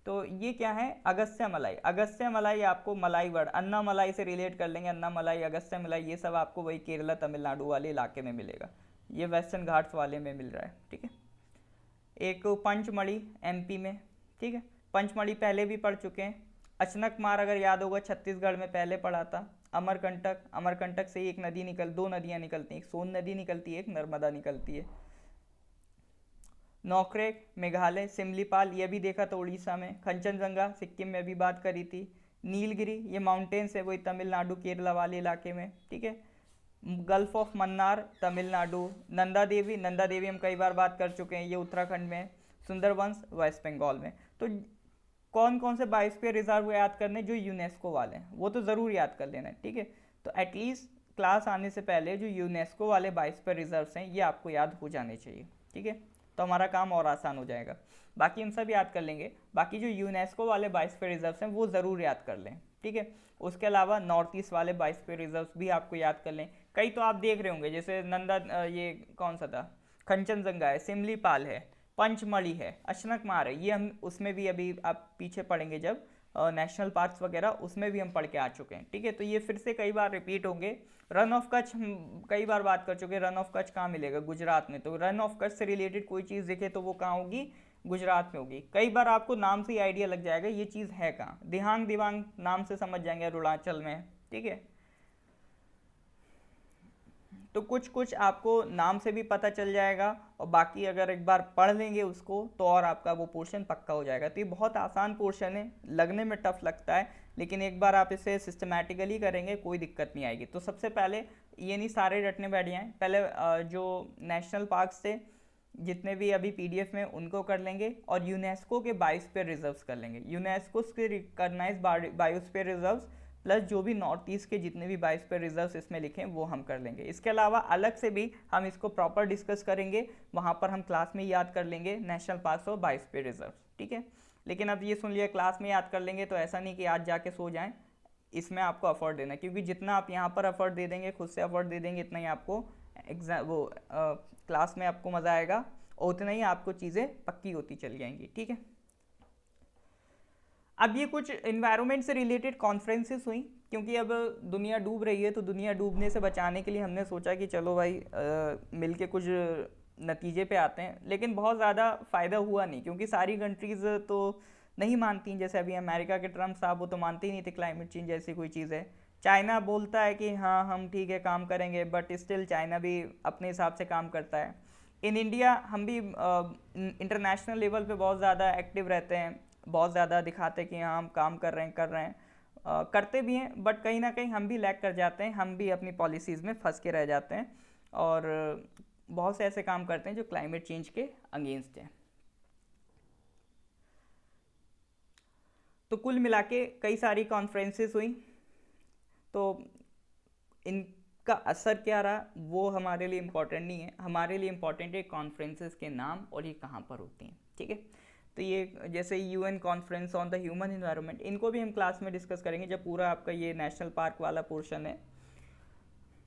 [SPEAKER 1] तो ये क्या है, अगस्त्य मलाई। अगस्त्य मलाई आपको मलाई वर्ड अन्ना मलाई से रिलेट कर लेंगे, अन्ना मलाई, अगस्त्य मलाई, ये सब आपको वही केरला तमिलनाडु वाले इलाके में मिलेगा, ये वेस्टर्न घाट्स वाले में मिल रहा है, ठीक है। एक पंचमढ़ी एमपी में, ठीक है, पंचमढ़ी पहले भी पढ़ चुके हैं। अचनकमार अगर याद होगा छत्तीसगढ़ में पहले पढ़ा था। अमरकंटक, अमरकंटक से एक नदी निकल, दो नदियाँ निकलती हैं, एक सोन नदी निकलती है, एक नर्मदा निकलती है। नौक्रेक मेघालय, सिमलीपाल ये भी देखा था उड़ीसा में। कंचनजंगा सिक्किम में भी बात करी थी। नीलगिरी ये माउंटेन्स है वही तमिलनाडु केरला वाले इलाके में, ठीक है। Gulf of Mannar Tamil Nadu. नंदा देवी, नंदा देवी हम कई बार बात कर चुके हैं, ये उत्तराखंड में। सुंदरबंस वेस्ट बंगाल में। तो कौन कौन से बायोस्फीयर रिजर्व याद करने जो यूनेस्को वाले हैं वो तो ज़रूर याद कर लेना है, ठीक है। तो एटलीस्ट क्लास आने से पहले जो यूनेस्को वाले बायोस्फीयर रिजर्व्स हैं ये आपको याद हो जाने चाहिए, ठीक है। तो हमारा काम और आसान हो जाएगा, बाकी हम सब याद कर लेंगे। बाकी जो यूनेस्को वाले बायोस्फीयर रिजर्व्स हैं वो ज़रूर याद कर लें, ठीक है। उसके अलावा नॉर्थ ईस्ट वाले बायोस्फीयर रिजर्व्स भी आपको याद कर लें। कई तो आप देख रहे होंगे, जैसे ये कौन सा था, कंचनजंगा है, सिमलीपाल है, पंचमढ़ी है, अशनकमार है, ये हम उसमें भी अभी आप पीछे पढ़ेंगे जब नेशनल पार्क्स वगैरह, उसमें भी हम पढ़ के आ चुके हैं, ठीक है। तो ये फिर से कई बार रिपीट होंगे। रन ऑफ कच्छ हम कई बार बात कर चुके हैं, रन ऑफ कच्छ कहाँ मिलेगा, गुजरात में। तो रन ऑफ कच्छ से रिलेटेड कोई चीज़ दिखे तो वो कहाँ होगी, गुजरात में होगी। कई बार आपको नाम से ही आइडिया लग जाएगा ये चीज़ है कहाँ, दिहांग दिवांग नाम से समझ जाएंगे अरुणाचल में, ठीक है। तो कुछ कुछ आपको नाम से भी पता चल जाएगा, और बाकी अगर एक बार पढ़ लेंगे उसको तो और आपका वो पोर्शन पक्का हो जाएगा। तो ये बहुत आसान पोर्शन है, लगने में टफ लगता है, लेकिन एक बार आप इसे सिस्टमैटिकली करेंगे कोई दिक्कत नहीं आएगी। तो सबसे पहले ये नहीं सारे रटने बैठ जाएं, पहले जो नेशनल पार्क्स थे जितने भी अभी पीडीएफ में उनको कर लेंगे, और यूनेस्को के बायोस्फीयर रिजर्व्स कर लेंगे। यूनेस्को के रिकॉग्नाइज बायोस्फीयर रिजर्व्स प्लस जो भी नॉर्थ ईस्ट के जितने भी बायोस्फीयर रिजर्व्स इसमें लिखे हैं वो हम कर लेंगे। इसके अलावा अलग से भी हम इसको प्रॉपर डिस्कस करेंगे, वहाँ पर हम क्लास में याद कर लेंगे नेशनल पार्क्स और बायोस्फीयर रिजर्व्स, ठीक है। लेकिन अब ये सुन लिया क्लास में याद कर लेंगे, तो ऐसा नहीं कि आज जाके सो जाएं, इसमें आपको एफर्ट देना है, क्योंकि जितना आप यहाँ पर एफर्ट दे देंगे, खुद से एफर्ट दे देंगे, इतना ही आपको एग्जाम वो क्लास में आपको मज़ा आएगा, और उतना ही आपको चीज़ें पक्की होती चली जाएंगी, ठीक है। अब ये कुछ इन्वायरमेंट से रिलेटेड कॉन्फ्रेंसेस हुई, क्योंकि अब दुनिया डूब रही है, तो दुनिया डूबने से बचाने के लिए हमने सोचा कि चलो भाई मिल के कुछ नतीजे पे आते हैं। लेकिन बहुत ज़्यादा फ़ायदा हुआ नहीं, क्योंकि सारी कंट्रीज़ तो नहीं मानती। जैसे अभी अमेरिका के ट्रम्प साहब, वो तो मानते ही नहीं थे क्लाइमेट चेंज जैसी कोई चीज़ है। चाइना बोलता है कि हाँ हम ठीक है काम करेंगे, बट स्टिल चाइना भी अपने हिसाब से काम करता है। इन इंडिया हम भी इंटरनेशनल लेवल पे बहुत ज़्यादा एक्टिव रहते हैं, बहुत ज़्यादा दिखाते हैं कि हाँ हम काम कर रहे हैं, करते भी हैं, बट कहीं ना कहीं हम भी लैग कर जाते हैं, हम भी अपनी पॉलिसीज़ में फंस के रह जाते हैं, और बहुत से ऐसे काम करते हैं जो क्लाइमेट चेंज के अगेंस्ट हैं। तो कुल मिला के कई सारी कॉन्फ्रेंसेस हुई, तो इनका असर क्या रहा वो हमारे लिए इम्पोर्टेंट नहीं है। हमारे लिए इम्पोर्टेंट है कॉन्फ्रेंसेस के नाम और ये कहाँ पर होती हैं, ठीक है। तो ये जैसे UN conference on the human environment, इनको भी हम क्लास में डिस्कस करेंगे जब पूरा आपका ये नेशनल पार्क वाला पोर्शन है।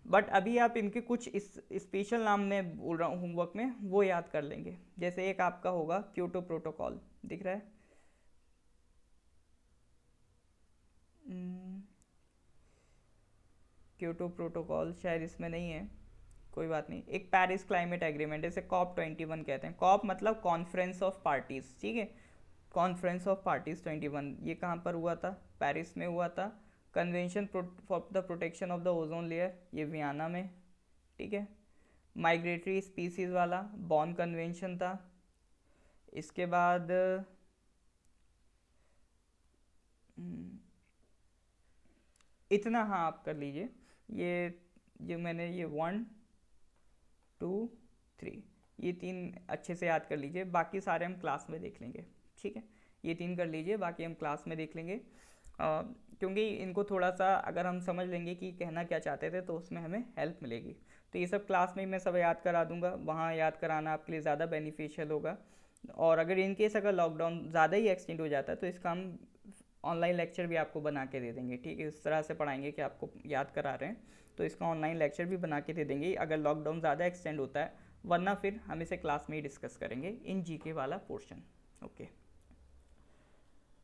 [SPEAKER 1] बट अभी आप इनके कुछ इस स्पेशल नाम में बोल रहा हूँ होमवर्क में, वो याद कर लेंगे। जैसे एक आपका होगा क्योटो प्रोटोकॉल, दिख रहा है, क्योटो प्रोटोकॉल शायद इसमें नहीं है, कोई बात नहीं। एक पेरिस क्लाइमेट एग्रीमेंट, जैसे COP21 कहते हैं, कॉप मतलब कॉन्फ्रेंस ऑफ पार्टीज, ठीक है, कॉन्फ्रेंस ऑफ पार्टीज 21, ये कहाँ पर हुआ था, पेरिस में हुआ था। Convention for the protection of the ozone layer, ये वियना में, ठीक है। माइग्रेटरी स्पीसीज वाला बॉन कन्वेंशन था। इसके बाद इतना, हाँ आप कर लीजिए। ये जो मैंने ये 1 2 3 ये 3 अच्छे से याद कर लीजिए, बाकी सारे हम क्लास में देख लेंगे, ठीक है। ये 3 कर लीजिए, बाकी हम क्लास में देख लेंगे। क्योंकि इनको थोड़ा सा अगर हम समझ लेंगे कि कहना क्या चाहते थे तो उसमें हमें हेल्प मिलेगी। तो ये सब क्लास में ही मैं सब याद करा दूंगा, वहाँ याद कराना आपके लिए ज़्यादा बेनिफिशियल होगा। और अगर इन केस अगर लॉकडाउन ज़्यादा ही एक्सटेंड हो जाता है तो इसका हम ऑनलाइन लेक्चर भी आपको बना के दे देंगे, ठीक है। इस तरह से पढ़ाएंगे कि आपको याद करा रहे हैं, तो इसका ऑनलाइन लेक्चर भी बना के दे देंगे अगर लॉकडाउन ज़्यादा एक्सटेंड होता है, वरना फिर हम इसे क्लास में ही डिस्कस करेंगे इन जीके वाला पोर्शन। ओके,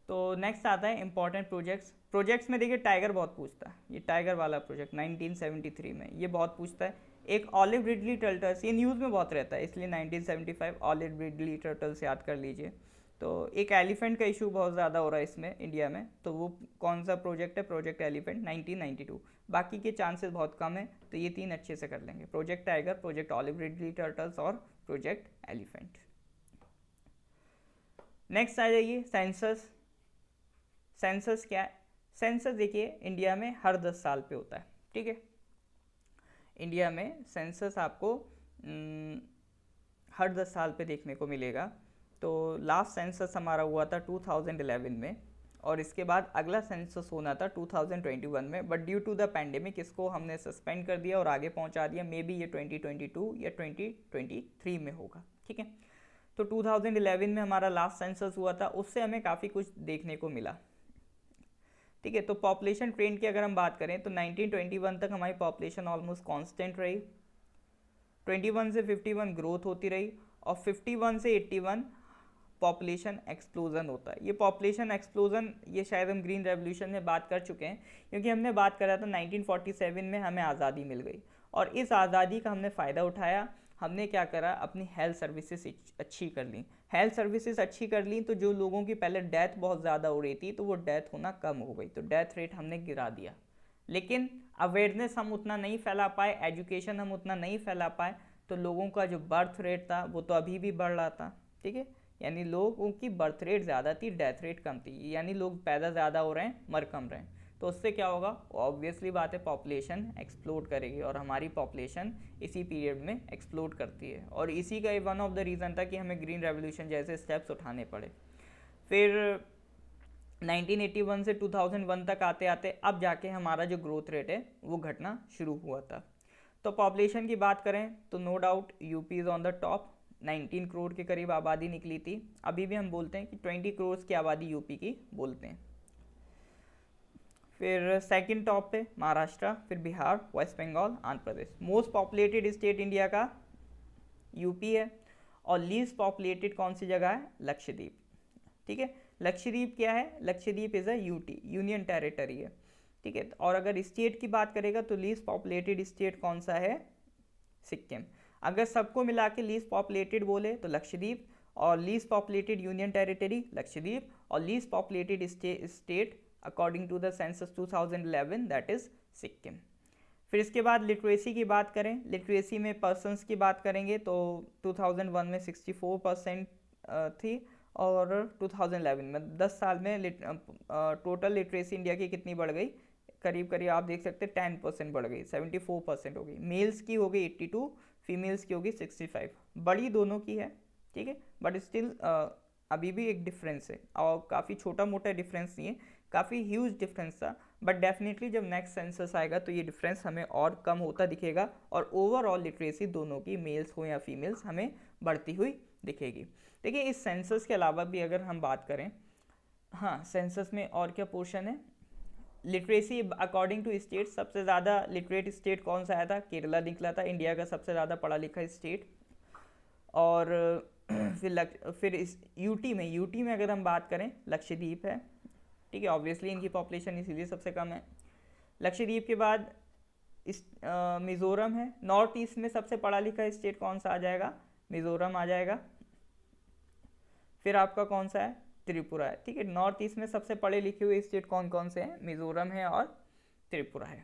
[SPEAKER 1] तो नेक्स्ट आता है इंपॉर्टेंट प्रोजेक्ट्स। प्रोजेक्ट्स में देखिए टाइगर बहुत पूछता है, ये टाइगर वाला प्रोजेक्ट 1973 में ये बहुत पूछता है। एक ऑलिव रिडली टर्टल्स, ये न्यूज़ में बहुत रहता है इसलिए 1975 ऑलिव रिडली टर्टल्स याद कर लीजिए। तो एक एलिफेंट का इशू बहुत ज़्यादा हो रहा है इसमें इंडिया में, तो वो कौन सा प्रोजेक्ट है, प्रोजेक्ट एलिफेंट 1992। बाकी के चांसेस बहुत कम है, तो ये 3 अच्छे से कर लेंगे, project tiger, project olive ridley turtles और प्रोजेक्ट एलिफेंट। नेक्स्ट आ जाइए सेंसस। सेंसस क्या है? सेंसस देखिए इंडिया में हर 10 साल पे होता है, ठीक है। इंडिया में सेंसस आपको हर 10 साल पे देखने को मिलेगा। तो लास्ट सेंसस हमारा हुआ था 2011 में, और इसके बाद अगला सेंसस होना था 2021 में, but due to the pandemic इसको हमने सस्पेंड कर दिया और आगे पहुंचा दिया। मे बी ये 2022 या 2023 में होगा, ठीक है। तो 2011 में हमारा लास्ट सेंसस हुआ था, उससे हमें काफ़ी कुछ देखने को मिला, ठीक है। तो पॉपुलेशन ट्रेंड की अगर हम बात करें तो 1921 तक हमारी पॉपुलेशन ऑलमोस्ट कांस्टेंट रही, 21 से 51 ग्रोथ होती रही, और 51 से 81 पॉपुलेशन एक्सप्लोजन होता है। ये पॉपुलेशन एक्सप्लोजन ये शायद हम ग्रीन रेवोल्यूशन में बात कर चुके हैं, क्योंकि हमने बात करा था 1947 में हमें आज़ादी मिल गई, और इस आज़ादी का हमने फ़ायदा उठाया। हमने क्या करा, अपनी हेल्थ सर्विसेज अच्छी कर ली। हेल्थ सर्विसेज अच्छी कर ली तो जो लोगों की पहले डेथ बहुत ज़्यादा हो रही थी तो वो डेथ होना कम हो गई, तो डेथ रेट हमने गिरा दिया। लेकिन अवेयरनेस हम उतना नहीं फैला पाए, एजुकेशन हम उतना नहीं फैला पाए, तो लोगों का जो बर्थ रेट था वो तो अभी भी बढ़ रहा था, ठीक है। यानी लोगों की बर्थ रेट ज़्यादा थी, डेथ रेट कम थी, यानी लोग पैदा ज़्यादा हो रहे हैं, मर कम रहे हैं। तो उससे क्या होगा, ऑब्वियसली बात है पॉपुलेशन एक्सप्लोड करेगी, और हमारी पॉपुलेशन इसी पीरियड में एक्सप्लोड करती है, और इसी का वन ऑफ द रीज़न था कि हमें ग्रीन रेवोल्यूशन जैसे स्टेप्स उठाने पड़े। फिर 1981 से 2001 तक आते आते अब जाके हमारा जो ग्रोथ रेट है वो घटना शुरू हुआ था। तो पॉपुलेशन की बात करें तो no doubt UP is on the top, 19 crore के करीब आबादी निकली थी। अभी भी हम बोलते हैं कि 20 करोड़ की आबादी यूपी की बोलते हैं। फिर सेकंड टॉप पे महाराष्ट्र, फिर Bihar, waste Bengal, Andhra Pradesh. Most populated state India का यूपी है, और लीस्ट पॉपुलेटेड कौन सी जगह है, लक्षद्वीप, ठीक है। लक्षद्वीप क्या है, Lakshadweep is a UT, union territory है, ठीक है। और अगर स्टेट की बात करेगा तो लीस्ट पॉपुलेटेड स्टेट कौन सा है, सिक्किम। अगर सबको मिला के लीस्ट पॉपुलेटेड बोले तो लक्षद्वीप, और least populated union territory Lakshadweep, और least populated state according to the census 2011 that is Sikkim. फिर इसके बाद लिटरेसी की बात करें, लिटरेसी में पर्सनस की बात करेंगे तो 2001 में 64% थी, और 2011 में 10 साल में टोटल लिटरेसी इंडिया की कितनी बढ़ गई, करीब करीब आप देख सकते हैं 10% बढ़ गई, 74% हो गई। मेल्स की हो गई 82, फीमेल्स की होगी 65, बड़ी दोनों की है, ठीक है। बट स्टिल अभी भी एक डिफरेंस है, और काफ़ी छोटा मोटा डिफरेंस नहीं है, काफ़ी ह्यूज डिफरेंस था। बट डेफिनेटली जब नेक्स्ट सेंसस आएगा तो ये डिफरेंस हमें और कम होता दिखेगा, और ओवरऑल लिटरेसी दोनों की, मेल्स हो या फीमेल्स, हमें बढ़ती हुई दिखेगी। देखिए इस सेंसस के अलावा भी अगर हम बात करें, हाँ सेंसस में और क्या पोर्शन है, लिटरेसी अकॉर्डिंग टू स्टेट, सबसे ज़्यादा लिटरेट स्टेट कौन सा आया था, केरला निकला था, इंडिया का सबसे ज़्यादा पढ़ा लिखा स्टेट। और फिर इस यूटी में अगर हम बात करें, लक्षद्वीप है, ठीक है। ऑब्वियसली इनकी पॉपुलेशन इसीलिए सबसे कम है। लक्षद्वीप के बाद इस मिज़ोरम है। नॉर्थ ईस्ट में सबसे पढ़ा लिखा स्टेट कौन सा आ जाएगा, मिज़ोरम आ जाएगा। फिर आपका कौन सा है, त्रिपुरा है, ठीक है। नॉर्थ ईस्ट में सबसे पढ़े लिखे हुए स्टेट कौन कौन से हैं, मिज़ोरम है और त्रिपुरा है।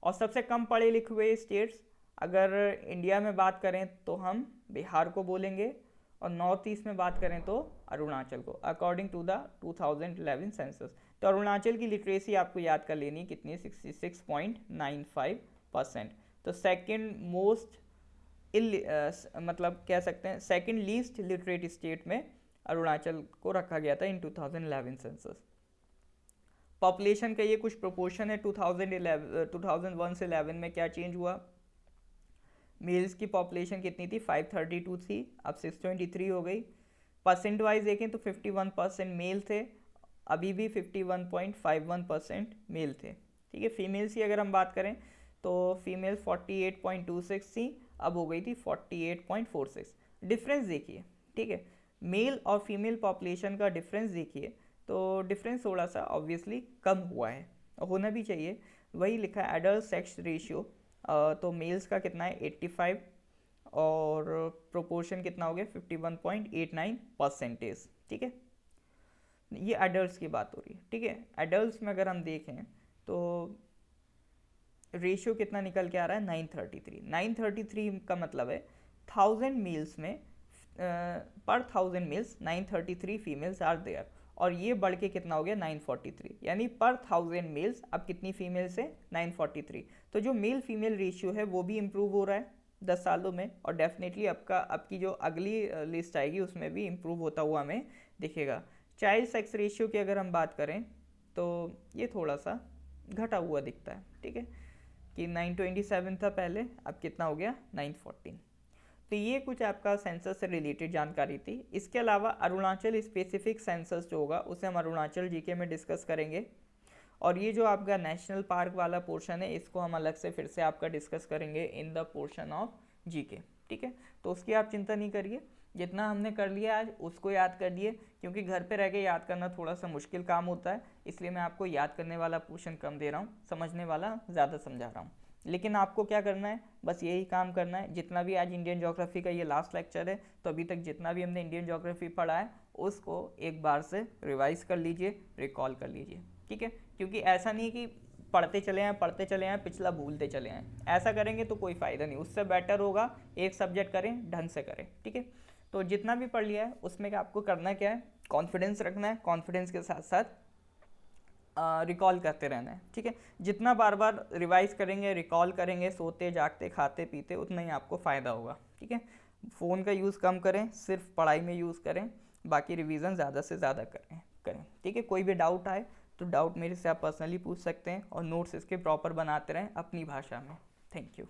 [SPEAKER 1] और सबसे कम पढ़े लिखे हुए स्टेट्स अगर इंडिया में बात करें तो हम बिहार को बोलेंगे, और नॉर्थ ईस्ट में बात करें तो अरुणाचल को, अकॉर्डिंग टू द 2011 सेंसस। तो अरुणाचल की लिटरेसी आपको याद कर लेनी कितनी, 66.95%। तो सेकंड मोस्ट मतलब कह सकते हैं सेकंड लीस्ट लिटरेट स्टेट में अरुणाचल को रखा गया था इन 2011 सेंसस। पॉपुलेशन का ये कुछ प्रोपोर्शन है। 2001 से 11 में क्या चेंज हुआ, मेल्स की पॉपुलेशन कितनी थी, 532 थी, अब 623 हो गई। परसेंट वाइज देखें तो 51% मेल थे, अभी भी 51.51% मेल थे। ठीक है, फीमेल्स की अगर हम बात करें तो फीमेल 48.26 थी, अब हो गई थी 48.46। डिफरेंस देखिए, ठीक है, मेल और फीमेल पॉपुलेशन का डिफरेंस देखिए, तो डिफरेंस थोड़ा सा ऑब्वियसली कम हुआ है, होना भी चाहिए। वही लिखा है एडल्ट सेक्स रेशियो, तो मेल्स का कितना है 85 और प्रोपोर्शन कितना हो गया 51.89%। ठीक है, ये एडल्ट्स की बात हो रही है। ठीक है, एडल्ट्स में अगर हम देखें तो रेशियो कितना निकल के आ रहा है 933। 933 का मतलब है 1000 मील्स में पर 1000 मील्स 933 फीमेल्स आर देयर, और ये बढ़ के कितना हो गया 943, यानी पर 1000 मेल्स अब कितनी फीमेल्स है 943। तो जो मेल फीमेल रेशियो है वो भी इम्प्रूव हो रहा है 10 सालों में, और डेफिनेटली आपकी जो अगली लिस्ट आएगी उसमें भी इम्प्रूव होता हुआ हमें दिखेगा। चाइल्ड सेक्स रेशियो की अगर हम बात करें तो ये थोड़ा सा घटा हुआ दिखता है। ठीक है, कि 927 था पहले, अब कितना हो गया 914। तो ये कुछ आपका सेंसस से रिलेटेड जानकारी थी। इसके अलावा अरुणाचल स्पेसिफिक सेंसस जो होगा उसे हम अरुणाचल जीके में डिस्कस करेंगे, और ये जो आपका नेशनल पार्क वाला पोर्शन है इसको हम अलग से फिर से आपका डिस्कस करेंगे in the portion of GK. ठीक है, तो उसकी आप चिंता नहीं करिए, जितना हमने कर लिया आज उसको याद कर लिए, क्योंकि घर पे रह के याद करना थोड़ा सा मुश्किल काम होता है, इसलिए मैं आपको याद करने वाला पोर्शन कम दे रहा हूँ, समझने वाला ज़्यादा समझा रहा हूँ। लेकिन आपको क्या करना है, बस यही काम करना है। जितना भी आज इंडियन ज्योग्राफी का ये लास्ट लेक्चर है, तो अभी तक जितना भी हमने इंडियन ज्योग्राफी पढ़ा है उसको एक बार से रिवाइज कर लीजिए, रिकॉल कर लीजिए। ठीक है, क्योंकि ऐसा नहीं कि पढ़ते चले आएँ पिछला भूलते चले आएँ, ऐसा करेंगे तो कोई फ़ायदा नहीं। उससे बेटर होगा एक सब्जेक्ट करें, ढंग से करें। ठीक है, तो जितना भी पढ़ लिया है उसमें आपको करना क्या है, कॉन्फिडेंस रखना है, कॉन्फिडेंस के साथ साथ रिकॉल करते रहना है। ठीक है, जितना बार बार रिवाइज करेंगे, रिकॉल करेंगे, सोते जागते खाते पीते, उतना ही आपको फ़ायदा होगा। ठीक है, फ़ोन का यूज़ कम करें, सिर्फ पढ़ाई में यूज़ करें, बाकी रिवीजन ज़्यादा से ज़्यादा करें। ठीक है, कोई भी डाउट आए तो डाउट मेरे से आप पर्सनली पूछ सकते हैं, और नोट्स इसके प्रॉपर बनाते रहें अपनी भाषा में। Thank you.